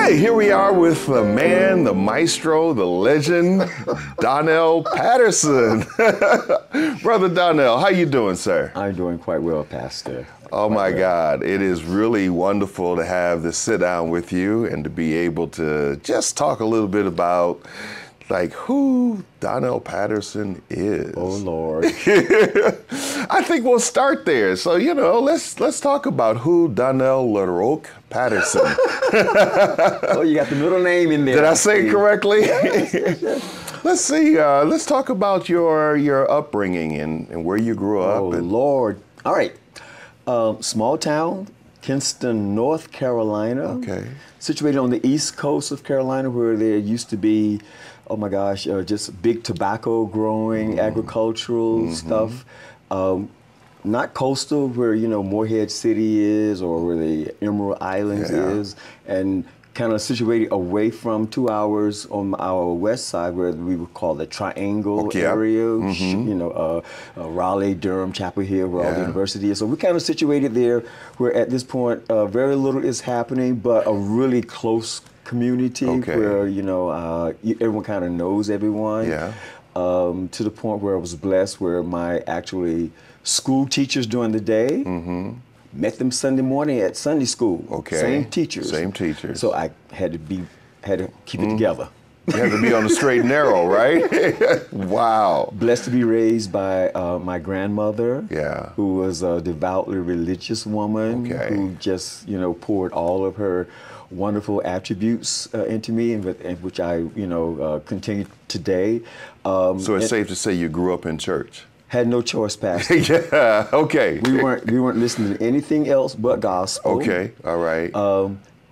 Okay, here we are with the man, the maestro, the legend, Donnell Patterson. Brother Donnell, how you doing, sir? I'm doing quite well, Pastor. Oh my God, it is really wonderful to have this sit down with you and to be able to just talk a little bit about like who Donnell Patterson is. Oh Lord. I think we'll start there. So, let's talk about who Donnell LaRoque Patterson. Oh, you got the middle name in there. Did I say it correctly? Yes. Let's see. Let's talk about your upbringing and where you grew up. Oh Lord. All right. Small town, Kinston, North Carolina. Okay. Situated on the east coast of Carolina, where there used to be, oh my gosh, just big tobacco growing, agricultural stuff. Not coastal, where Morehead City is, or where the Emerald Islands is, and kind of situated away from 2 hours on our west side, where we would call the Triangle area, Raleigh, Durham, Chapel Hill, where all the university is. So we're kind of situated there, where at this point very little is happening, but a really close community where everyone kind of knows everyone. Yeah. To the point where I was blessed, where my school teachers during the day met them Sunday morning at Sunday school. Okay. Same teachers. Same teachers. So I had to keep it together. You had to be on the straight and narrow, right? Wow. Blessed to be raised by my grandmother, who was a devoutly religious woman, who just poured all of her wonderful attributes into me, and which I continue today. So it's safe to say you grew up in church. Had no choice, Pastor. Yeah. Okay. We weren't listening to anything else but gospel. Okay. All right.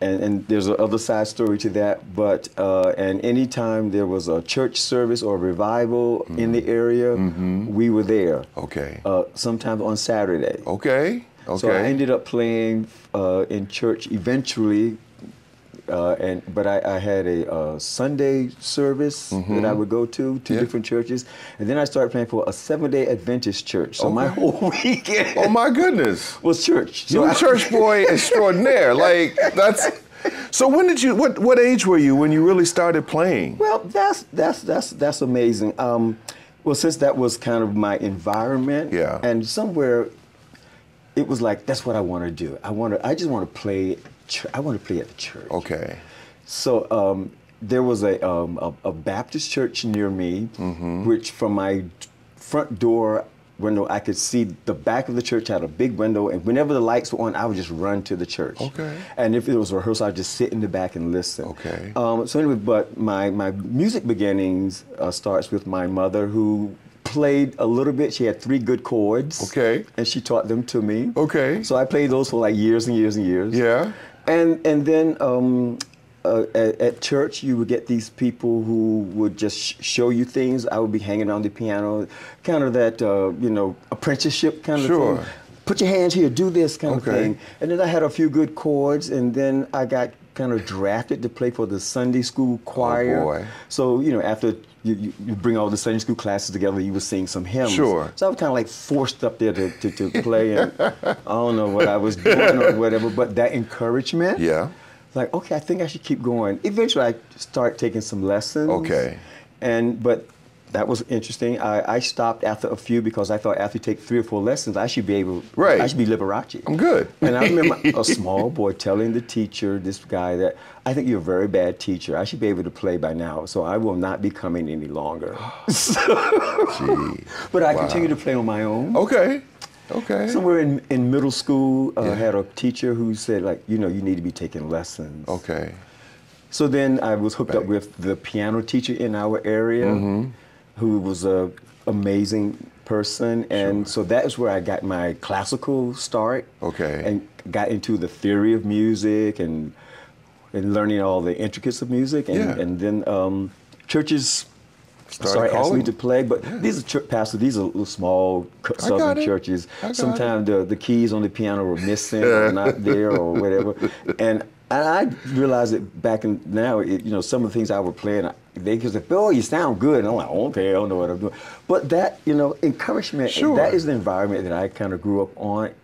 And there's another side story to that, but and anytime there was a church service or revival in the area, we were there. Okay. Sometimes on Saturday. Okay. Okay. So I ended up playing in church eventually, but I had a Sunday service that I would go to two different churches, and then I started playing for a Seventh-day Adventist church. So my whole weekend, oh my goodness, was church. So you're a church boy extraordinaire. Like that's. So when did you? What age were you when you really started playing? Well, that's amazing. Well, since that was kind of my environment, and somewhere it was like that's what I want to do. I just want to play. I want to play at the church. Okay. So there was a Baptist church near me, which from my front door window, I could see the back of the church had a big window, and whenever the lights were on, I would just run to the church. Okay. And if it was a rehearsal, I'd just sit in the back and listen. Okay. So anyway, but my music beginnings starts with my mother, who played a little bit. She had 3 good chords. Okay. And she taught them to me. Okay. So I played those for like years and years and years. Yeah. And then at church, you would get these people who would just show you things. I would be hanging on the piano, kind of that, apprenticeship kind of thing. Put your hands here, do this kind of thing. And then I had a few good chords, and then I got kind of drafted to play for the Sunday school choir. Oh boy. So, after you bring all the Sunday school classes together, you would sing some hymns. Sure. So I was kind of like forced up there to play, and I don't know what I was doing or whatever, but that encouragement. Yeah. Like, okay, I think I should keep going. Eventually, I started taking some lessons. Okay. But that was interesting. I stopped after a few because I thought after you take 3 or 4 lessons, I should be able. Right. I should be Liberace. I'm good. And I remember a small boy telling the teacher, this guy, that I think you're a very bad teacher. I should be able to play by now, so I will not be coming any longer. Gee. But I continued to play on my own. Okay. Okay. Somewhere in middle school, I had a teacher who said, like, you need to be taking lessons. Okay. So then I was hooked up with the piano teacher in our area, who was an amazing person. And so that is where I got my classical start. Okay. And got into the theory of music and learning all the intricacies of music. And then churches started asking me to play, but these are pastors. These are little small southern churches. Sometimes the keys on the piano were missing or not there or whatever. And And I realized that back in now, some of the things I would play, and they could say, "Oh, you sound good." And I'm like, "Okay, I don't know what I'm doing." But that, encouragement, Sure. that is the environment that I kind of grew up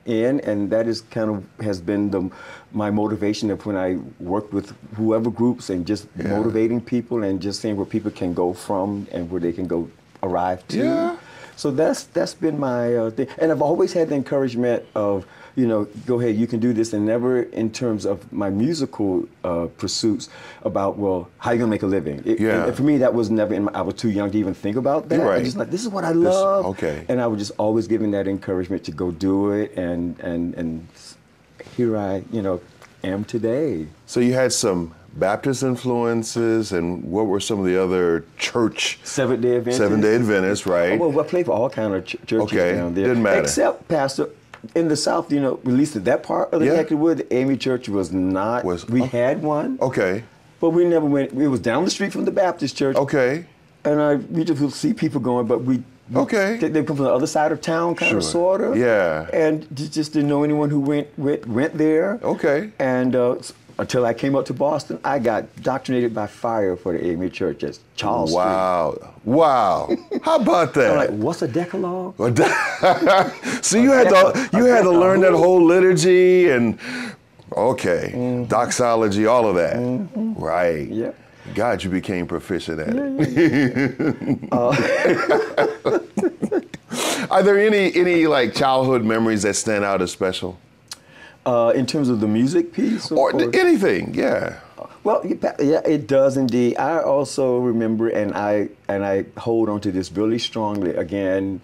in, and that is kind of has been my motivation of when I worked with whoever groups and just motivating people and just seeing where people can go from and where they can go arrive to. Yeah. So that's been my thing, and I've always had the encouragement of, go ahead, you can do this, and never in terms of my musical pursuits about, well, how you gonna make a living? And for me, that was never. I was too young to even think about that. Right. I just like, this is what I love. Okay. And I was just always given that encouragement to go do it, and here I am today. So you had some Baptist influences, and what were some of the other church? Seventh-day Adventists. Seventh-day Adventists, right? Oh, well, I played for all kind of churches down there. Didn't matter. Except, Pastor, in the South, at least in that part of the neck of the wood, the A.M.E. church was not. We had one. Okay. But we never went. It was down the street from the Baptist church. Okay. And we just would see people going, but they come from the other side of town, kind of, sort of. Yeah. And just didn't know anyone who went there. Okay. And until I came up to Boston, I got indoctrinated by fire for the A.M.E. church at Charles Street. Wow. How about that? I'm like, what's a decalogue? So you had to learn that whole liturgy and doxology, all of that. Mm-hmm. Right. Yeah. God, you became proficient at it. Are there any like childhood memories that stand out as special? In terms of the music piece? Or anything, yeah. Well, yeah, it does indeed. I also remember, and I hold on to this really strongly. Again,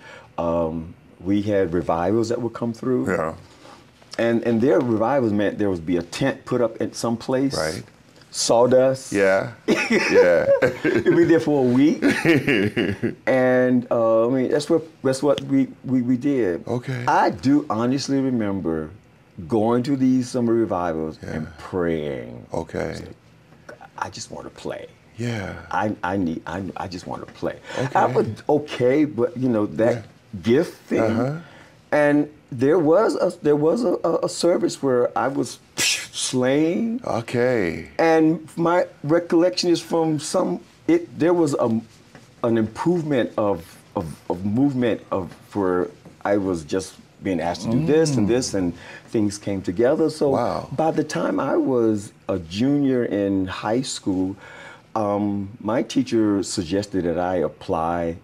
we had revivals that would come through. Yeah. And their revivals meant there would be a tent put up at some place. Right. Sawdust. Yeah. Yeah. You'd be there for a week. And I mean, that's what we did. Okay. I do honestly remember going to these summer revivals and praying. Okay. I just want to play. Yeah. I just want to play. Okay. I was okay, but that gift thing. And there was a service where I was slain. Okay. And my recollection is from there was an improvement of movement where I was just being asked to do this and this, and things came together. So by the time I was a junior in high school, my teacher suggested that I apply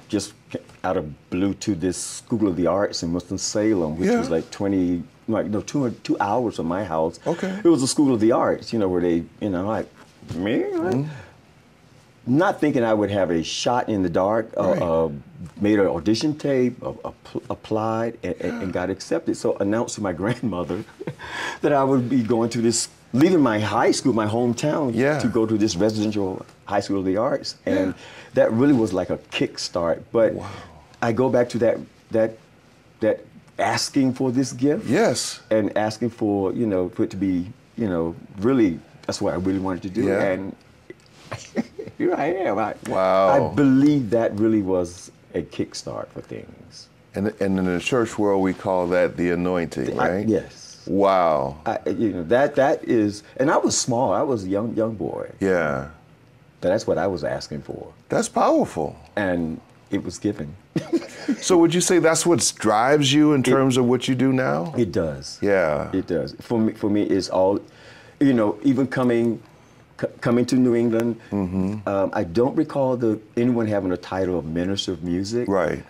just out of blue to this School of the Arts in Winston-Salem, which was like 2 hours from my house. Okay. It was a School of the Arts, where they, like, me? Not thinking I would have a shot in the dark, made an audition tape, applied, and got accepted. So announced to my grandmother that I would be going to this, leaving my high school, my hometown, to go to this residential high school of the arts. And that really was like a kickstart. But I go back to that asking for this gift. Yes. And asking for, for it to be, really, that's what I really wanted to do. Yeah. And here I am. Wow. I believe that really was a kickstart for things. And in the church world, we call that the anointing, right? Yes. Wow. That is, and I was small. I was a young boy. Yeah. But that's what I was asking for. That's powerful. And it was given. So would you say that's what drives you in terms of what you do now? It does. Yeah. It does. For me, it's all, even coming to New England, I don't recall anyone having a title of minister of music. Right.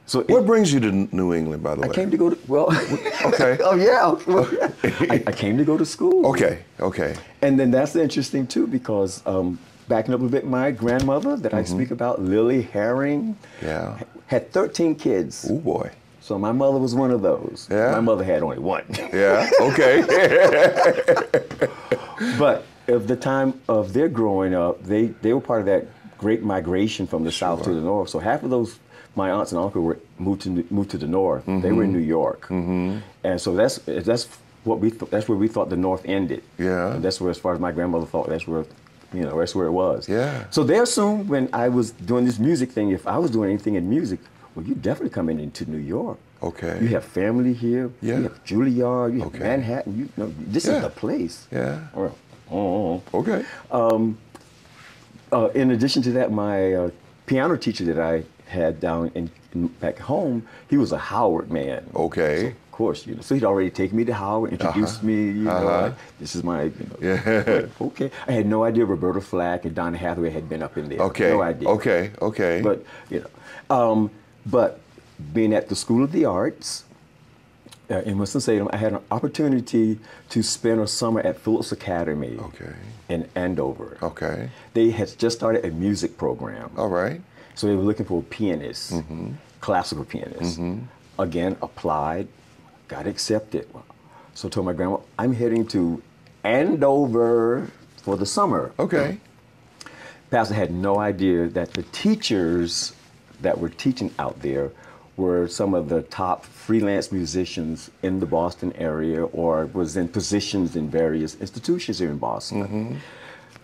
So what brings you to New England, by the way? I came to go to, Okay. Oh, yeah. Well, I came to go to school. Okay. And then that's interesting, too, because backing up a bit, my grandmother that I speak about, Lily Herring, had 13 kids. Oh, boy. So my mother was one of those. Yeah. My mother had only one. Yeah, okay. But at the time of their growing up, they were part of that great migration from the south to the north. So half of those, my aunts and uncle were moved to the north. They were in New York, and so that's where we thought the north ended. Yeah, and that's where, as far as my grandmother thought, that's where it was. Yeah. So they assumed when I was doing this music thing, if I was doing anything in music, well, you definitely coming into New York. Okay. You have family here. Yeah. You have Juilliard. You have Manhattan. You know, this is the place. Yeah. Okay. Okay. In addition to that, my piano teacher that I had down back home, he was a Howard man. Okay. So, of course, you know. So he'd already taken me to Howard, introduced me. You know, like, this is my. You know, Yeah. Okay. I had no idea Roberta Flack and Donna Hathaway had been up in there. Okay. No idea. Okay. Okay. But you know, but being at the School of the Arts in Winston-Salem, I had an opportunity to spend a summer at Phillips Academy. Okay. In Andover. Okay. They had just started a music program. All right. So they were looking for pianists, classical pianists. Again, applied, got accepted. So I told my grandma, I'm heading to Andover for the summer. Okay. Pastor had no idea that the teachers that were teaching out there were some of the top freelance musicians in the Boston area or was in positions in various institutions here in Boston.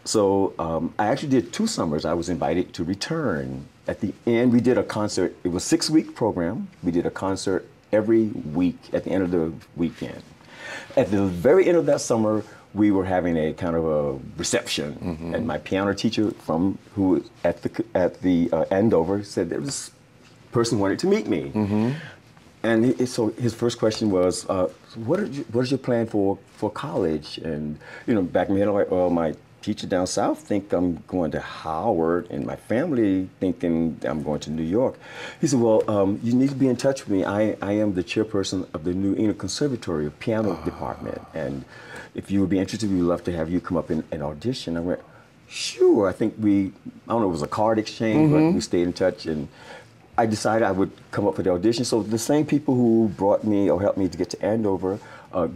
So I actually did 2 summers. I was invited to return. At the end, we did a concert. It was a 6-week program. We did a concert every week at the end of the weekend. At the very end of that summer, we were having a kind of a reception, and my piano teacher who was at the Andover said that this person wanted to meet me. And so his first question was, what is your plan for college? And you know, back in the head, I'm like, well, my teacher down south think I'm going to Howard, and my family thinking I'm going to New York. He said, well, you need to be in touch with me. I am the chairperson of the New England Conservatory piano department, and if you would be interested, we'd love to have you come up and audition. I went, sure. I think I don't know, it was a card exchange, but we stayed in touch, and I decided I would come up for the audition. So the same people who brought me or helped me to get to Andover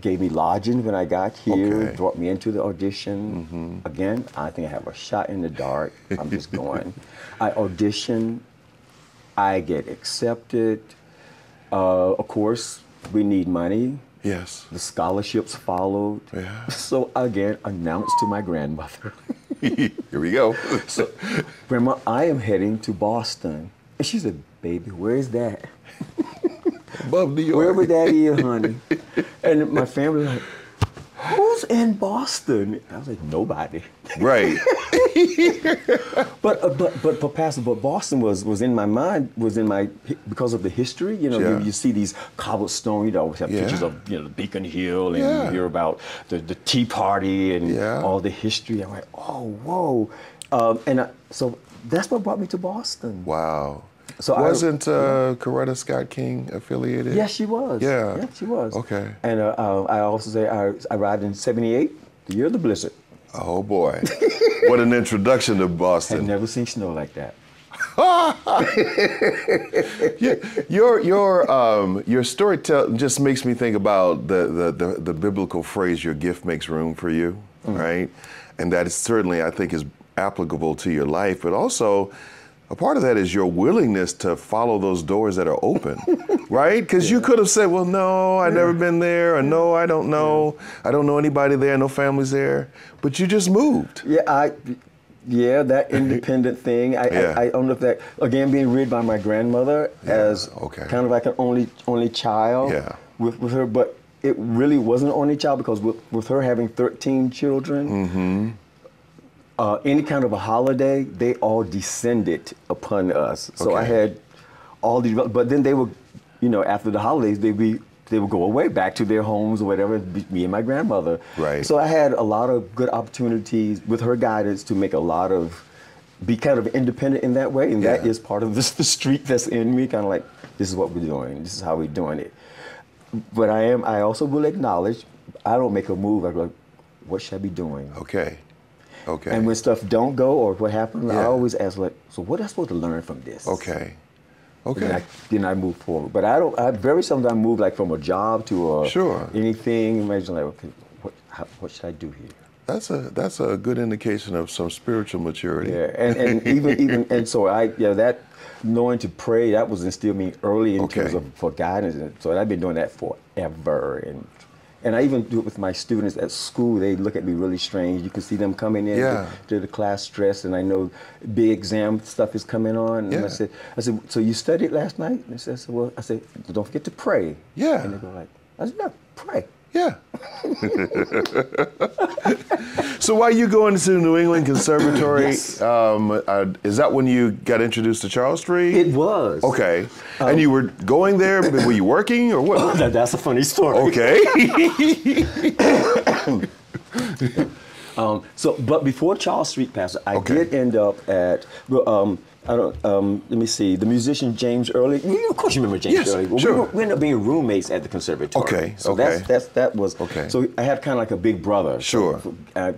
gave me lodging when I got here, brought me into the audition. Again, I think I have a shot in the dark. I'm just going. I audition, I get accepted. Of course, we need money. Yes. The scholarships followed. Yeah. So again, announced to my grandmother. Here we go. So, Grandma, I am heading to Boston. And she said, baby, where is that? Above New York. Wherever that is, honey. And my family was like, who's in Boston? I was like, nobody. Right. But Pastor, but Boston was in my mind, because of the history. You know, you see these cobblestone. You always have pictures of the Beacon Hill, and you hear about the Tea Party and all the history. I'm like, oh, whoa, so that's what brought me to Boston. Wow. So wasn't Coretta Scott King affiliated? Yes, she was. Yeah. She was. Okay. And I also say I arrived in '78, the year of the blizzard. Oh boy, what an introduction to Boston! Had never seen snow like that. Your story just makes me think about the biblical phrase, "Your gift makes room for you," right? And that is certainly, I think, is applicable to your life, but also a part of that is your willingness to follow those doors that are open, right? Because you could have said, well, no, I've never been there, or no, I don't know. I don't know anybody there, no family's there. But you just moved. Yeah, that independent thing. I don't know if that, again, being reared by my grandmother as kind of like an only child with her, but it really wasn't an only child because with her having 13 children, any kind of a holiday, they all descended upon us. So I had all these, but then they would, after the holidays, they would go away back to their homes or whatever, me and my grandmother. Right. So I had a lot of good opportunities with her guidance to be kind of independent in that way. And that is part of the street that's in me, kind of like, this is what we're doing. This is how we're doing it. But I also will acknowledge, I don't make a move. I go, like, what should I be doing? Okay. And when stuff don't go or what happens, I always ask, like, so what am I supposed to learn from this? Okay. Then I move forward. But I very seldom move like from a job to anything. Imagine like, okay, what should I do here? That's a good indication of some spiritual maturity. Yeah, and even so that knowing to pray, that was instilled me early in terms of for guidance. And so I've been doing that forever, and And I even do it with my students at school. They look at me really strange. You can see them coming in to the class dressed, and I know big exam stuff is coming on. And I said, so you studied last night? And they said, well, I said, don't forget to pray. Yeah. And they go like, I said, no, pray. Yeah. So while you going to New England Conservatory, yes. Is that when you got introduced to Charles Street? It was. Okay. And you were going there, were you working or what? That's a funny story. Okay. But before Charles Street Pastor, I did end up at, let me see, the musician James Early. Of course you remember James Early. Well, sure. We ended up being roommates at the conservatory. Okay, so that was, so I had kind of like a big brother. Sure. So,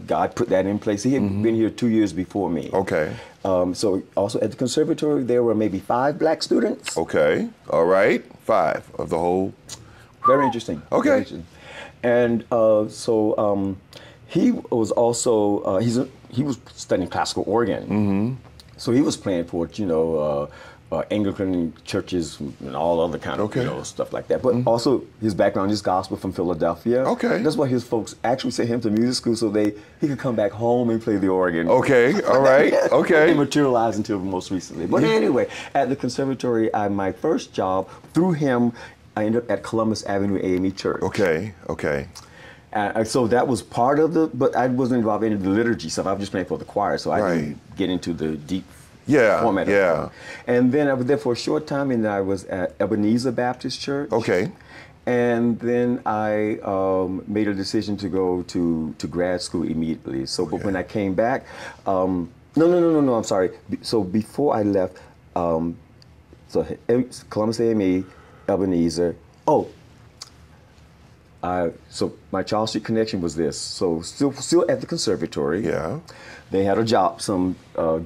God put that in place. He had been here 2 years before me. Okay. So also at the conservatory, there were maybe 5 black students. Okay, all right, 5 of the whole. Very interesting. Okay. Very interesting. And he was also, he was studying classical organ. Mm-hmm. So he was playing for, Anglican churches and all other kind of stuff like that. But also his background is gospel from Philadelphia. Okay. That's why his folks actually sent him to music school so he could come back home and play the organ. Okay, all right, okay. It materialized until most recently. But anyway, at the conservatory, my first job, through him, I ended up at Columbus Avenue A.M.E. Church. Okay, okay. So that was part of but I wasn't involved in the liturgy stuff. I was just playing for the choir, so I didn't get into the deep format of it. And then I was there for a short time, and I was at Ebenezer Baptist Church. Okay. And then I made a decision to go to grad school immediately. So, but when I came back, no, I'm sorry. So before I left, so Columbus A.M.E., Ebenezer. So my Charles Street connection was this. So still at the conservatory. Yeah. They had a job, some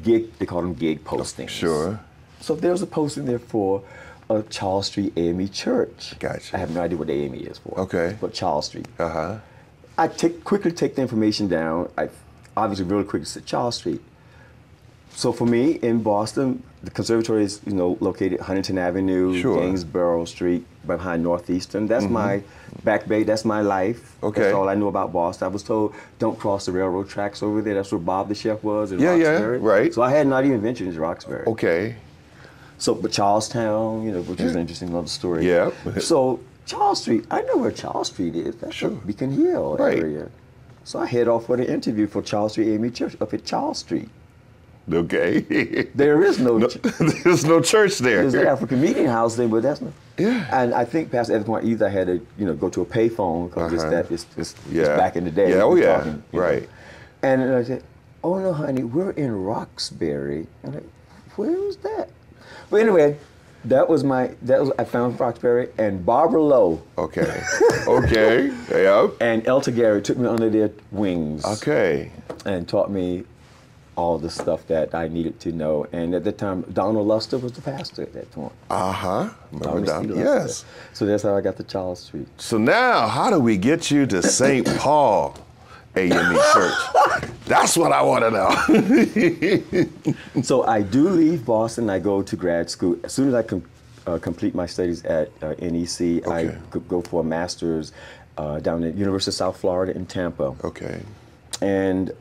gig, they called them gig postings. Sure. So there was a posting there for a Charles Street A.M.E. church. Gotcha. I have no idea what the A.M.E. is for. Okay. But Charles Street. Uh-huh. I quickly take the information down. I obviously really quickly said Charles Street. So for me in Boston, the conservatory is located Huntington Avenue, Gainsborough Street, behind Northeastern. That's my back bay. That's my life. Okay. That's all I know about Boston. I was told don't cross the railroad tracks over there. That's where Bob the Chef was in Roxbury. Yeah, right. So I had not even ventured into Roxbury. Okay. So, but Charlestown, which is an interesting little story. Yeah. So Charles Street, I know where Charles Street is. That's Beacon Hill area. So I head off for the interview for Charles Street A.M.E. Church up at Charles Street. Okay. There is there's no church there. There's an African meeting house there, but that's not. Yeah. And I think past that point, either I had to, go to a payphone because it's back in the day. Yeah. Oh yeah. Talking, right. And I said, "Oh no, honey, we're in Roxbury." And I'm like, where was that? But anyway, I found Roxbury and Barbara Lowe. Okay. Okay. Yeah. And Elta Gary took me under their wings. Okay. And taught me all the stuff that I needed to know. And at the time, Donald Luster was the pastor at that point. Remember Donald? Yes. So that's how I got to Charles Street. So now, how do we get you to St. Paul A.M.E. Church? That's what I want to know. So I do leave Boston. I go to grad school. As soon as I complete my studies at NEC, I could go for a master's down at University of South Florida in Tampa. Okay. And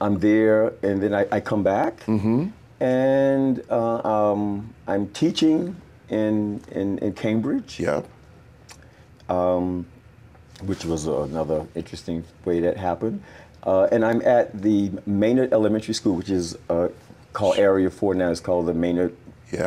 I'm there, and then I come back, and I'm teaching in Cambridge. Yep. Which was another interesting way that happened. And I'm at the Maynard Elementary School, which is called Area 4 now. It's called the Maynard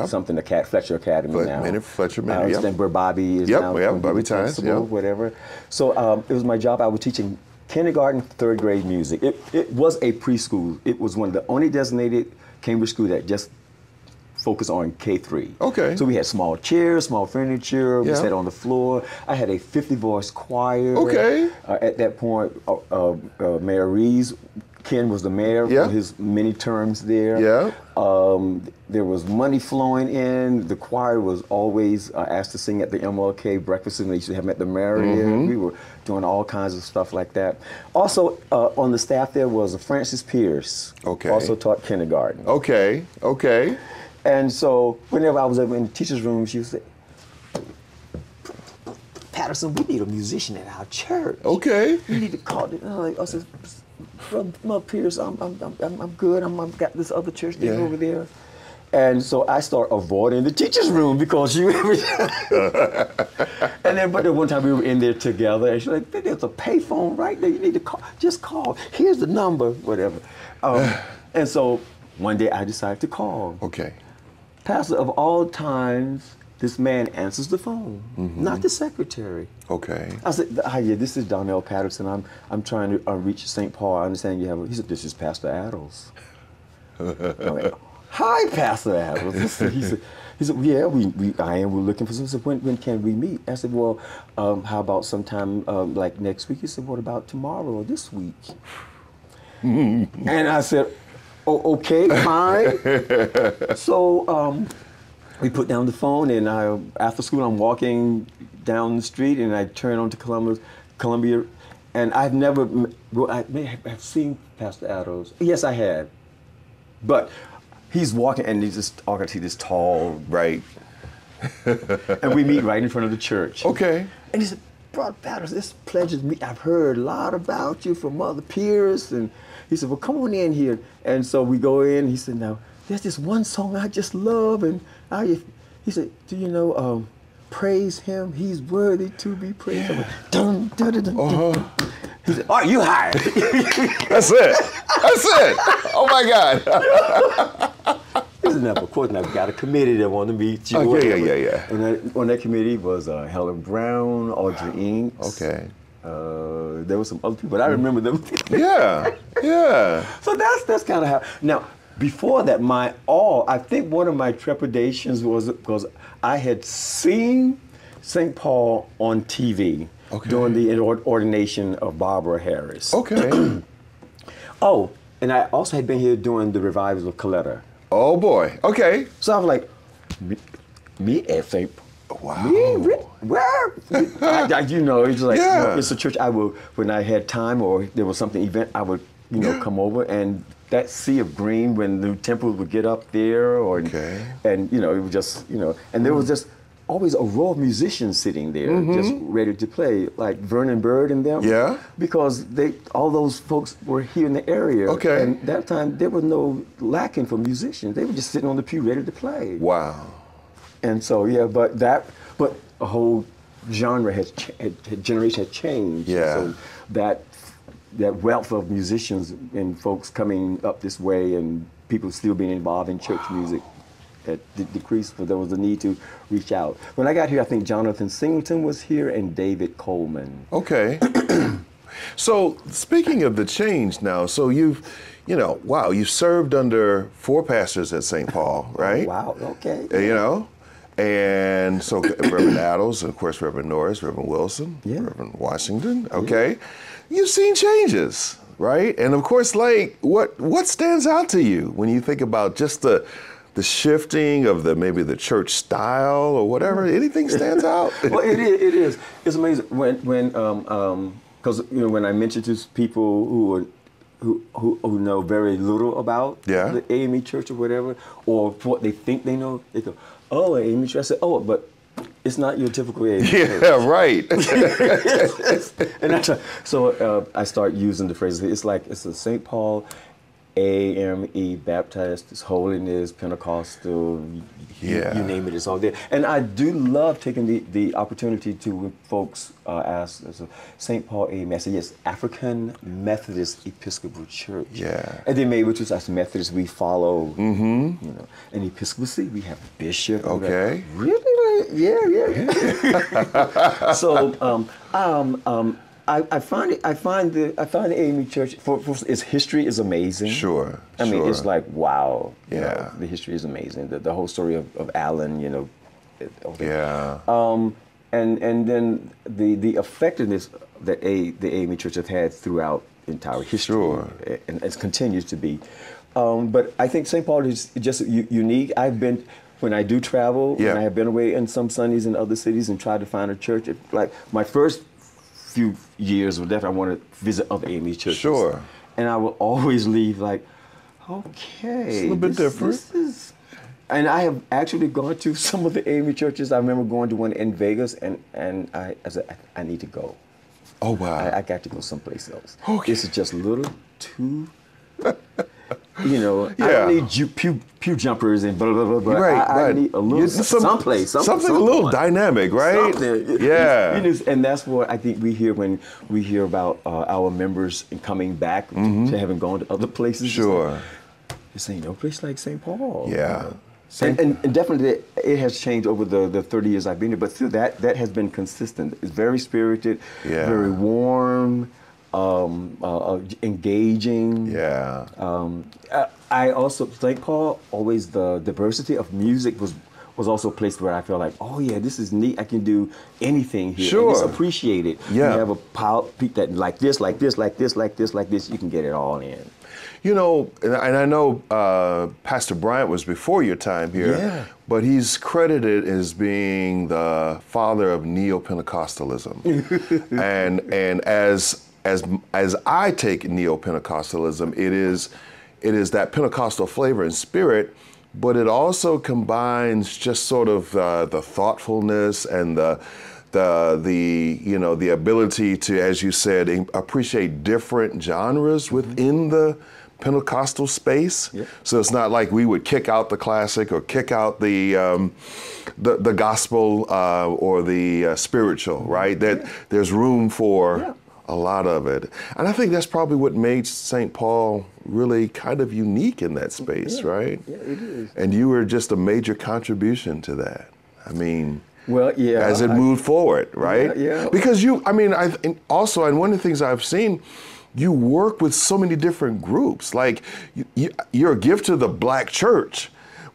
something, the Fletcher Academy now. Maynard Fletcher, I understand where Bobby is now. Bobby Tynes, whatever. So it was my job. I was teaching kindergarten, third grade music. It was a preschool. It was one of the only designated Cambridge school that just focused on K3. Okay. So we had small chairs, small furniture. We sat on the floor. I had a 50-voice choir. Okay. At that point, Mayor Reeves, Ken was the mayor for his many terms there. Yeah. There was money flowing in. The choir was always asked to sing at the MLK breakfast, and they used to have them at the Marriott. We were doing all kinds of stuff like that. Also, on the staff there was Frances Pierce. Okay. Also taught kindergarten. Okay. Okay. And so whenever I was in the teacher's room, she would say, Patterson, we need a musician at our church. Okay. You need to call it. I said, Brother Pierce, I'm good. I've got this other church thing over there. And so I start avoiding the teacher's room because you. But then one time we were in there together, and she's like, "There's a payphone right there. You need to call. Just call. Here's the number, whatever." And so one day I decided to call. Okay. Pastor, of all times, this man answers the phone, not the secretary. Okay. I said, "Hi, yeah, this is Donnell Patterson. I'm trying to reach St. Paul. I understand you have." He said, "This is Pastor Addles." I'm like, "Hi, Pastor Addles." He said, "Yeah, we're looking for some." He said, when can we meet?" I said, "Well, how about sometime like next week?" He said, "What about tomorrow or this week?" And I said, "Oh, okay, fine." So we put down the phone, and after school, I'm walking down the street, and I turn onto Columbia, and I've never, I may have seen Pastor Addles. Yes, I had, but he's walking, and he's just talking to this tall, right, and we meet right in front of the church. Okay. And he said, "Brother Patterson, this pleasures me. I've heard a lot about you from Mother Pierce." And he said, "Well, come on in here." And so we go in. He said, "Now, there's this one song I just love." And he said, "Do you know, praise him. He's worthy to be praised." Yeah. Like, dun, dun, dun, dun, dun. He said, "All right, you hired." That's it. That's it. Oh, my God. He said, "Now, of course, now we've got a committee that want to meet you." Oh, yeah. And on that committee was Helen Brown, Audrey Inks. Okay. There were some other people, but I remember them. Yeah. So that's kind of how. Now, before that, I think one of my trepidations was because I had seen St. Paul on TV during the ordination of Barbara Harris. Okay. Oh, and I also had been here during the revivals of Coletta. Oh boy. Okay. So I was like, me at St. Wow. Me? Where? It's like, it's a church I will, when I had time or there was something event, I would, come over, and that sea of green when the temple would get up there, and it was just, and there was just always a row of musicians sitting there, just ready to play, like Vernon Bird and them. Yeah. Because all those folks were here in the area. Okay. And that time there was no lacking for musicians. They were just sitting on the pew ready to play. Wow. And so but a whole genre generation had changed. Yeah. So that wealth of musicians and folks coming up this way and people still being involved in church music had decreased, but there was a need to reach out. When I got here, I think Jonathan Singleton was here and David Coleman. Okay. So speaking of the change now, so you've served under 4 pastors at St. Paul, right? Oh, wow, okay. And so Reverend Addles, and of course Reverend Norris, Reverend Wilson, Reverend Washington, okay? Yeah. You've seen changes, right? And of course, like, what stands out to you when you think about just the shifting of maybe the church style or whatever? Anything stands out? Well, it is. It's amazing because when I mention to people who know very little about the A.M.E. Church or whatever, or what they think they know, they go, "Oh, A.M.E. Church." I say, "Oh, but it's not your typical A.M.E. Church." Yeah, right. And I start using the phrase. It's like it's a St. Paul A.M.E. Baptist, Holiness, Pentecostal, you name it, it's all there. And I do love taking the opportunity to, when folks ask, St. Paul A.M.E. I say, yes, African Methodist Episcopal Church. Yeah. And then maybe, which is as Methodists, we follow, and Episcopacy, we have bishop. Okay. Like, really? Yeah. So, I find the A.M.E. Church for its history is amazing. Sure. I mean, it's like, wow. Yeah. The history is amazing. The whole story of Allen, Yeah. And then the effectiveness that the A.M.E. Church has had throughout the entire history, and it continues to be. But I think St. Paul is just unique. When I do travel, and I have been away in some Sundays in other cities and tried to find a church, like my first few years or definitely I want to visit other A.M.E. churches. Sure. And I will always leave like, okay. It's a little bit different. And I have actually gone to some of the A.M.E churches. I remember going to one in Vegas, and I said, I need to go. Oh, wow. I got to go someplace else. Okay. This is just a little too, you know, Yeah. I don't need pew jumpers and blah, blah, blah, blah. Right, I need a little someplace. Something a little dynamic, right? Something. Yeah. You know, and that's what I think we hear when we hear about our members coming back to having gone to other places. Sure. This ain't no place like St. Paul. Yeah. And definitely it has changed over the 30 years I've been here, but still that has been consistent. It's very spirited, very warm, engaging. Yeah. I also, St. Paul, always the diversity of music was also a place where I felt like, oh yeah, this is neat. I can do anything here. Sure. And just appreciate it. Yeah. You have a pile that like this, like this, like this, like this, like this. You can get it all in. You know, and I know Pastor Bryant was before your time here, but he's credited as being the father of neo-Pentecostalism. and as I take neo-Pentecostalism, it is that Pentecostal flavor and spirit, but it also combines just sort of the thoughtfulness and the ability to, as you said, appreciate different genres within the Pentecostal space. Yep. So it's not like we would kick out the classic or kick out the gospel or the spiritual, right? That there's room for a lot of it. And I think that's probably what made St. Paul really kind of unique in that space, right? Yeah, it is. And you were just a major contribution to that. I mean, well, yeah. As it moved forward, right? Yeah. Because and one of the things I've seen, you work with so many different groups. Like you're a gift to the Black church,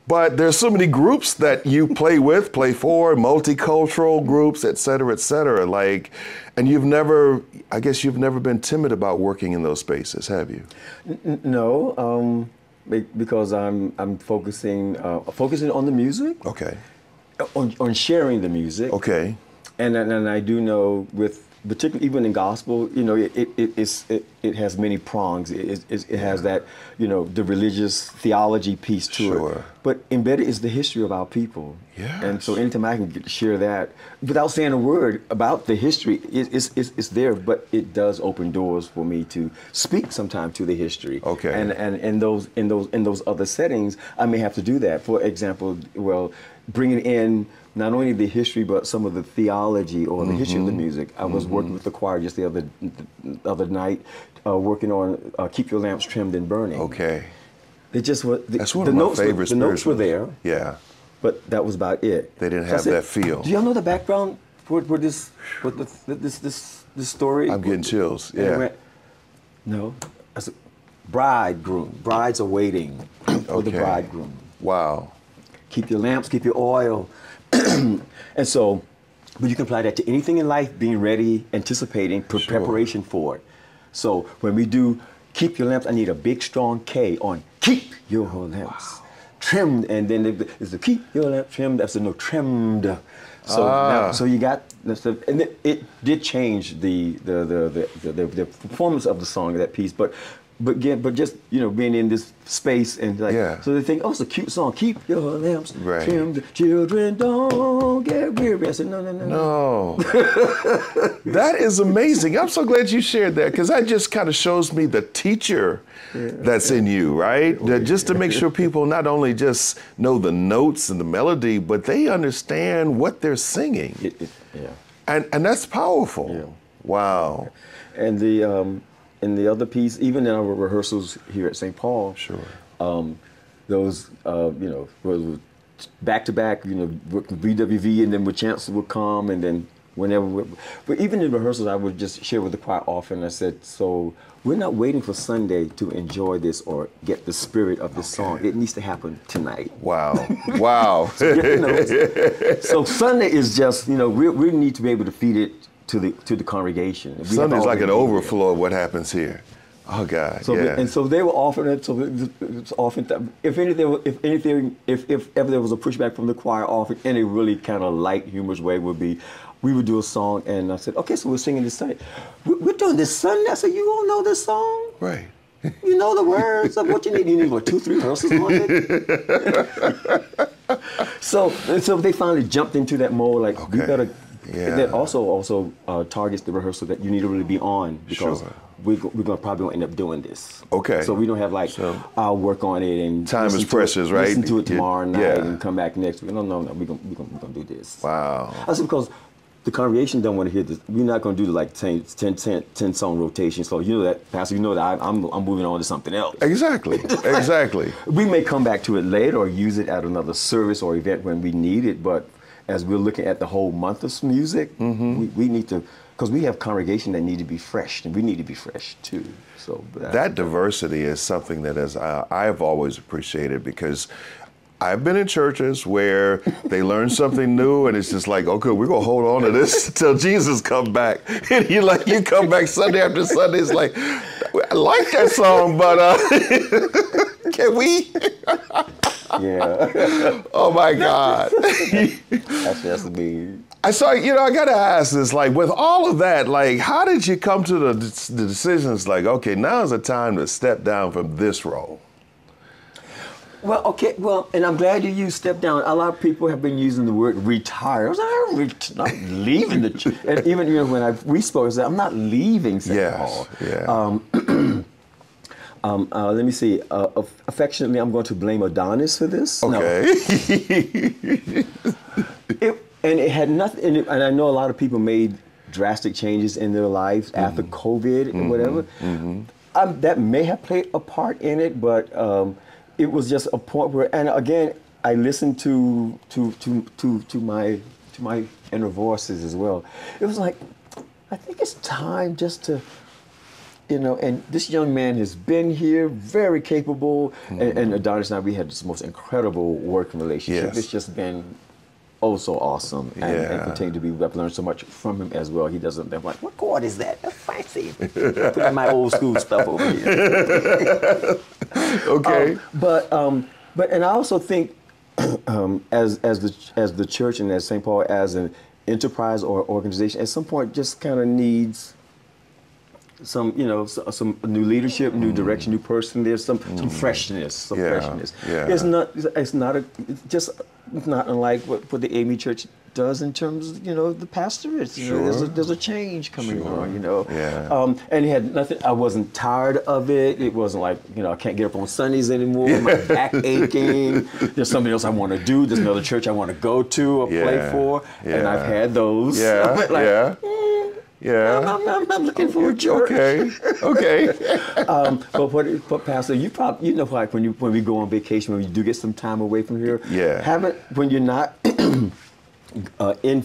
but there's so many groups that you play for, multicultural groups, et cetera, et cetera. Like, and I guess you've never been timid about working in those spaces, have you? No, because I'm focusing on the music. Okay. On sharing the music. Okay. And I do know particularly even in gospel, you know, it has many prongs. It has that, you know, the religious theology piece to it. But embedded is the history of our people. Yes. And so anytime I can get to share that without saying a word about the history, it's there. But it does open doors for me to speak sometime to the history. Okay. And in those other settings, I may have to do that. For example, bringing in not only the history, but some of the theology or the history of the music. I was working with the choir just the other night, working on "Keep Your Lamps Trimmed and Burning." Okay. They just were. That's one of my favorite. The notes were there. Yeah. But that was about it. They didn't have that feel. Do y'all know the background for this story? I'm getting chills. Yeah. No, as a bridegroom. Brides are waiting for the bridegroom. Wow. Keep your lamps, keep your oil. And so, but you can apply that to anything in life, being ready, anticipating, preparation for it. So when we do keep your lamps, I need a big strong K on keep your lamps trimmed, and then there's the keep your lamps trimmed, that's the no trimmed. So so you got this, and it did change the performance of the song, that piece, but just, you know, being in this space and like, so they think, oh, it's a cute song. Keep your lamps trimmed, children don't get weary. I said, no. That is amazing. I'm so glad you shared that, because that just kind of shows me the teacher that's in you, right? Just to make sure people not only just know the notes and the melody, but they understand what they're singing. And that's powerful. Yeah. Wow. And the other piece, even in our rehearsals here at St. Paul, those, you know, back to back, you know, VWV, and then when chances would come, and then whenever. But even in rehearsals, I would just share with the choir often. I said, so we're not waiting for Sunday to enjoy this or get the spirit of this song. It needs to happen tonight. Wow. Wow. So Sunday is just, you know, we need to be able to feed it to the congregation. Sunday's like an overflow of what happens here. Oh God! So and so they were offering it. So it's often, if ever there was a pushback from the choir, often in a really kind of light, humorous way, would be, we would do a song, and I said, okay, so we're singing this Sunday. We're doing this Sunday. I said, you all know this song? Right. You know the words of what you need. You need, what, 2, 3 verses on it? So they finally jumped into that mode, like, we better. Yeah. That also targets the rehearsal that you need to really be on, because we're gonna probably end up doing this. Okay. So we don't have like, I'll work on it and time is precious, right? Listen to it tomorrow night and come back next week. No, we're gonna do this. Wow. That's because the congregation don't want to hear this. We're not gonna do the like 10 song rotation. So you know that, Pastor, you know that I'm moving on to something else. Exactly. Exactly. We may come back to it later or use it at another service or event when we need it, but as we're looking at the whole month of music, we need to, because we have congregation that need to be fresh, and we need to be fresh too. So that diversity is something that I've always appreciated, because I've been in churches where they learn something new, and it's just like, okay, we're gonna hold on to this till Jesus come back. And you come back Sunday after Sunday. It's like, I like that song, but can we? Yeah. Oh my God. That's me. I gotta ask this, like, with all of that, like, how did you come to the decisions, like, okay, now is the time to step down from this role? Well, and I'm glad you used step down. A lot of people have been using the word retire. I was like, I'm not leaving the church. And even when we spoke, I said, I'm not leaving St. Paul. Yeah. Let me see. Affectionately, I'm going to blame Adonis for this. Okay. And it had nothing. And I know a lot of people made drastic changes in their lives after COVID and whatever. That may have played a part in it, but it was just a point where. And again, I listened to my inner voices as well. It was like, I think it's time just to. And this young man has been here, very capable, and Adonis and I, we had this most incredible working relationship. Yes. It's just been so awesome, and continue to be. I've learned so much from him as well. He doesn't. I'm like, what chord is that? That's fancy. Put my old school stuff over here. Okay. But I also think as the church and as St. Paul as an enterprise or organization, at some point just kind of needs some new leadership, new direction, new person. There's some freshness, freshness. Yeah. It's not unlike what the A.M.E. Church does in terms of the pastorate. There's a change coming on. Yeah. And it had nothing. I wasn't tired of it. It wasn't like I can't get up on Sundays anymore. My back aching. There's something else I want to do. There's another church I want to go to or play for. And I've had those. Yeah. Yeah. I'm looking for a church. Okay. But Pastor, you probably like when we go on vacation, when you do get some time away from here. Yeah. When you're not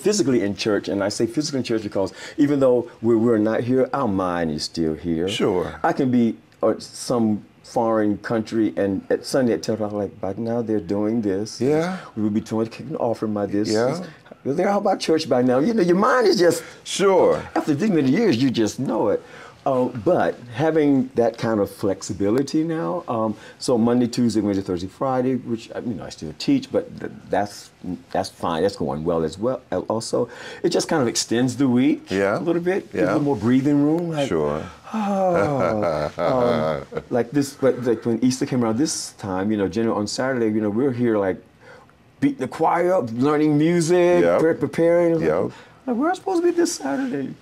physically in church, and I say physically in church because even though we're not here, our mind is still here. Sure. I can be some foreign country, and at Sunday at 10 o'clock, like, by now they're doing this. Yeah. We would be taking an offering by this. Yeah. They're all about church by now. Your mind is just. Sure. After this many years, you just know it. But having that kind of flexibility now, so Monday, Tuesday, Wednesday, Thursday, Friday, which I still teach, but that's fine. That's going well as well. Also, it just kind of extends the week a little bit. Gives a little more breathing room. Like, sure. Like this, but like when Easter came around this time, generally on Saturday, we're here like beating the choir up, learning music, preparing. Like, we're supposed to be this Saturday,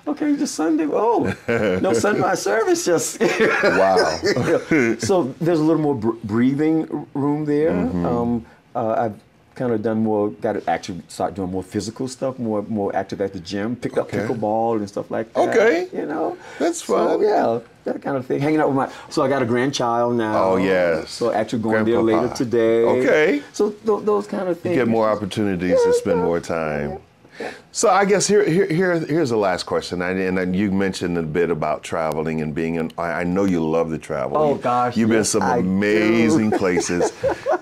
okay, just Sunday. Oh, no sunrise service, just. Wow. So there's a little more breathing room there. I've kind of done more, got to actually start doing more physical stuff, more active at the gym, picked up pickleball and stuff like that. Okay. That's So, fun. that kind of thing. Hanging out with so I got a grandchild now. Oh, yes. So actually going there later today. Okay. So those kind of things. You get more opportunities to spend more time. So I guess here's the last question, and you mentioned a bit about traveling and being I know you love to travel. Oh gosh, you've been some amazing places.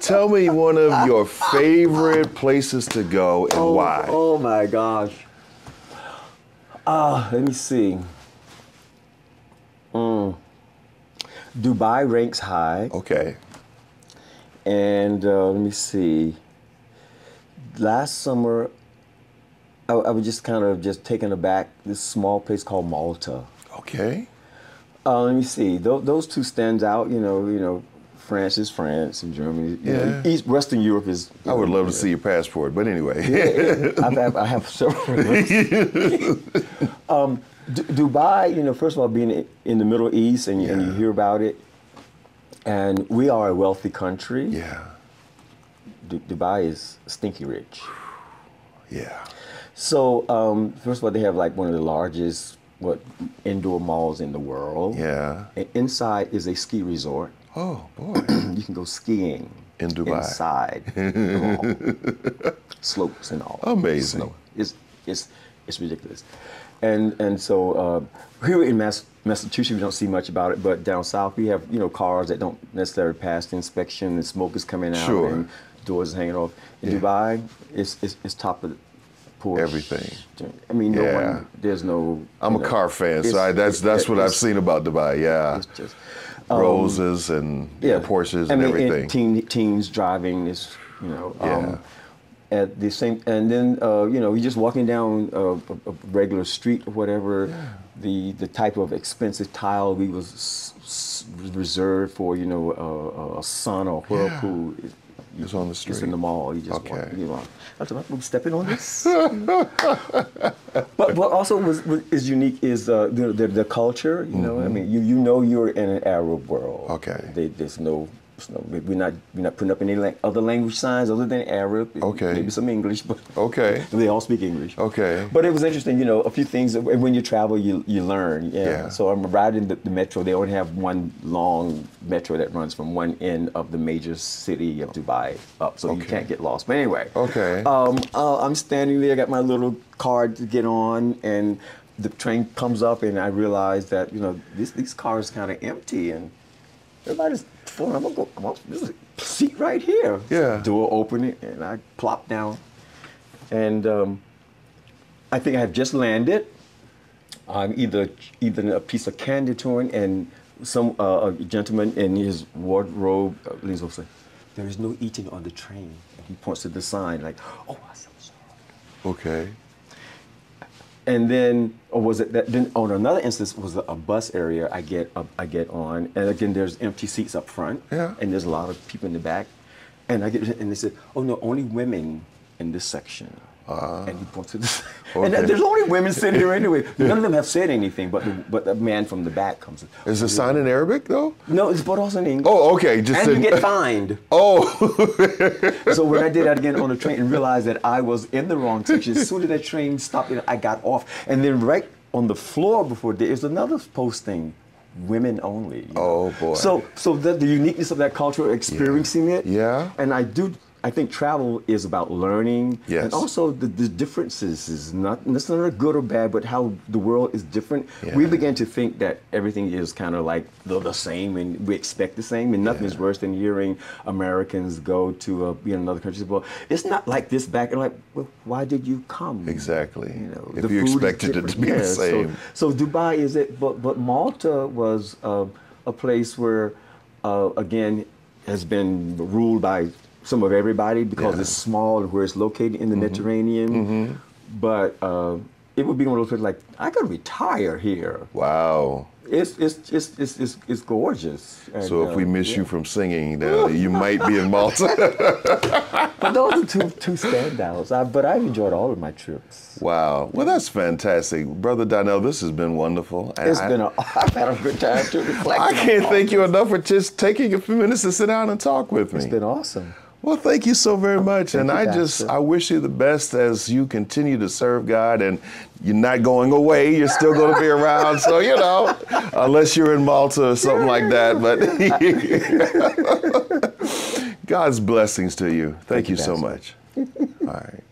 Tell me one of your favorite places to go and why. Oh my gosh. Let me see. Dubai ranks high. Okay. And let me see. Last summer, I was just kind of taken aback. This small place called Malta. Okay. Let me see. Those two stands out. France is France and Germany. Yeah. Western Europe is. I would love to see your passport, but anyway. I have several. Dubai. First of all, being in the Middle East and you hear about it, and we are a wealthy country. Yeah. Dubai is stinky rich. Yeah. So first of all, they have like one of the largest indoor malls in the world. Yeah. And inside is a ski resort. Oh boy. You can go skiing in Dubai. Inside the mall. Slopes and all. Amazing. Snow. It's ridiculous. And so here in Massachusetts we don't see much about it, but down south we have cars that don't necessarily pass the inspection and smoke is coming out and doors hanging off. In Dubai, it's top of the Porsche. Everything. I mean, no one. There's no. I'm a car fan, so that's what I've seen about Dubai. Yeah. It's just Roses and Porsches and everything. And teens driving is at the same, and then you're just walking down a regular street or whatever. Yeah. The type of expensive tile we was reserved for a Sun or Whirlpool. Yeah. It's on the street. It's in the mall. You just walk. I'm stepping on this. But what also is unique is the culture. I mean, you're in an Arab world. Okay. There's no. We're not putting up any other language signs other than Arab. Okay. Maybe some English, but they all speak English. Okay. But it was interesting, a few things. When you travel, you learn. Yeah. So I'm riding the metro. They only have one long metro that runs from one end of the major city of Dubai up, so you can't get lost. But anyway. Okay. I'm standing there. I got my little card to get on, and the train comes up, and I realize that these cars kind of empty and. Everybody's full. I'm gonna go. There's a seat right here. Yeah. Door opening, and I plop down. And I think I have just landed. I'm either a piece of candy torn, and some a gentleman in his wardrobe leans over and says, "There is no eating on the train." And he points to the sign, like, "Oh, I'm so sorry." Okay. And then, or was it that? Then on another instance was a bus area. I get on, and again there's empty seats up front, and there's a lot of people in the back, and I get, and they said, "Oh no, only women in this section." And he points to this, and there's only women sitting here anyway. None of them have said anything, but the man from the back comes. Is the sign in Arabic though? No, it's but also in English. Oh, okay. You get fined. Oh. So when I did that again on the train and realized that I was in the wrong section, as soon as that train stopped, I got off, and then right on the floor before there's another posting. Women only. Oh boy. So the uniqueness of that culture, experiencing it. Yeah. And I think travel is about learning, and Yes. also the differences is not necessarily good or bad, but how the world is different. Yeah. We begin to think that everything is kind of like the same, and we expect the same, and nothing is worse than hearing Americans go to be in another country. Say, well, it's not like this back, and like, well, why did you come? Exactly. The If you food is expected it to be the same. So Dubai is it, but Malta was a place where, again, has been ruled by some of everybody because it's small and where it's located in the Mediterranean. But it would be one of those places like, I could retire here. Wow. It's gorgeous. And, So if we miss you from singing, you might be in Malta. But those are two standouts. But I've enjoyed all of my trips. Wow. Well, that's fantastic. Brother Donnell, this has been wonderful. I've had a good time to reflect. I can't thank you enough for just taking a few minutes to sit down and talk with me. It's been awesome. Well, thank you so very much. Thank and you, I wish you the best as you continue to serve God, and you're not going away. You're still going to be around. So, unless you're in Malta or something like that. But God's blessings to you. Thank you so much. All right.